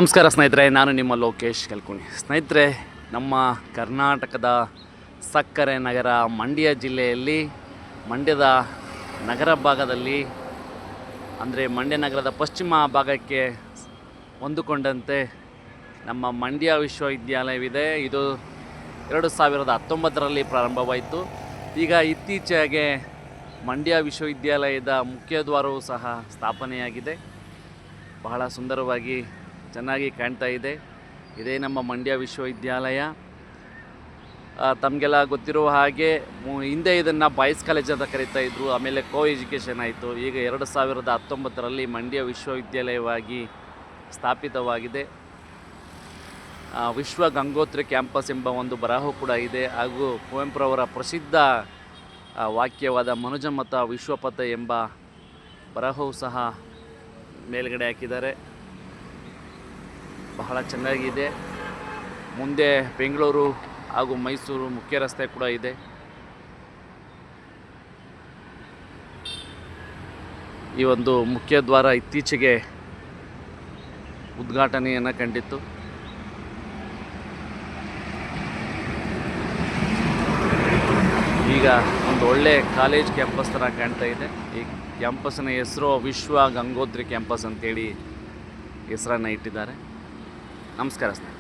ನಮಸ್ಕಾರ ಸ್ನೇಹಿತರೆ, ನಾನು ನಿಮ್ಮ ಲೋಕೇಶ್ ಕಲ್ಕುಣಿ. ಸ್ನೇಹಿತರೆ, ನಮ್ಮ ಕರ್ನಾಟಕದ ಸಕ್ಕರೆ ನಗರ ಮಂಡ್ಯ ಜಿಲ್ಲೆಯಲ್ಲಿ, ಮಂಡ್ಯದ ನಗರ ಭಾಗದಲ್ಲಿ, ಅಂದರೆ ಮಂಡ್ಯ ನಗರದ ಪಶ್ಚಿಮ ಭಾಗಕ್ಕೆ ಹೊಂದಿಕೊಂಡಂತೆ ನಮ್ಮ ಮಂಡ್ಯ ವಿಶ್ವವಿದ್ಯಾಲಯವಿದೆ. ಇದು 2019ರಲ್ಲಿ ಪ್ರಾರಂಭವಾಯಿತು. ಈಗ ಇತ್ತೀಚೆಗೆ ಮಂಡ್ಯ ವಿಶ್ವವಿದ್ಯಾಲಯದ ಮುಖ್ಯದ್ವಾರವೂ ಸಹ ಸ್ಥಾಪನೆಯಾಗಿದೆ. ಬಹಳ ಸುಂದರವಾಗಿ ಚೆನ್ನಾಗಿ ಕಾಣ್ತಾ ಇದೆ. ಇದೇ ನಮ್ಮ ಮಂಡ್ಯ ವಿಶ್ವವಿದ್ಯಾಲಯ. ತಮಗೆಲ್ಲ ಗೊತ್ತಿರುವ ಹಾಗೆ ಹಿಂದೆ ಇದನ್ನು ಬಾಯ್ಸ್ ಕಾಲೇಜ್ ಅಂತ ಕರೀತಾ ಇದ್ದರು. ಆಮೇಲೆ ಕೋ ಎಜುಕೇಷನ್ ಆಯಿತು. ಈಗ 2019ರಲ್ಲಿ ಮಂಡ್ಯ ವಿಶ್ವವಿದ್ಯಾಲಯವಾಗಿ ಸ್ಥಾಪಿತವಾಗಿದೆ. ವಿಶ್ವ ಗಂಗೋತ್ರಿ ಕ್ಯಾಂಪಸ್ ಎಂಬ ಒಂದು ಬರಹ ಕೂಡ ಇದೆ. ಹಾಗೂ ಕುವೆಂಪುರವರ ಪ್ರಸಿದ್ಧ ವಾಕ್ಯವಾದ ಮನುಜಮತ ವಿಶ್ವಪಥ ಎಂಬ ಬರಹವೂ ಸಹ ಮೇಲ್ಗಡೆ ಹಾಕಿದ್ದಾರೆ. ಬಹಳ ಚೆನ್ನಾಗಿದೆ. ಮುಂದೆ ಬೆಂಗಳೂರು ಹಾಗೂ ಮೈಸೂರು ಮುಖ್ಯ ರಸ್ತೆ ಕೂಡ ಇದೆ. ಈ ಒಂದು ಮುಖ್ಯದ್ವಾರ ಇತ್ತೀಚೆಗೆ ಉದ್ಘಾಟನೆಯನ್ನು ಕಂಡಿತ್ತು. ಈಗ ಒಂದು ಒಳ್ಳೆ ಕಾಲೇಜ್ ಕ್ಯಾಂಪಸ್ ಥರ ಕಾಣ್ತಾ ಇದೆ. ಈ ಕ್ಯಾಂಪಸ್ನ ಹೆಸರು ವಿಶ್ವ ಗಂಗೋತ್ರಿ ಕ್ಯಾಂಪಸ್ ಅಂತೇಳಿ ಹೆಸರನ್ನು ಇಟ್ಟಿದ್ದಾರೆ. ನಮಸ್ಕಾರ ಸ್ನೇಹಿತರೆ.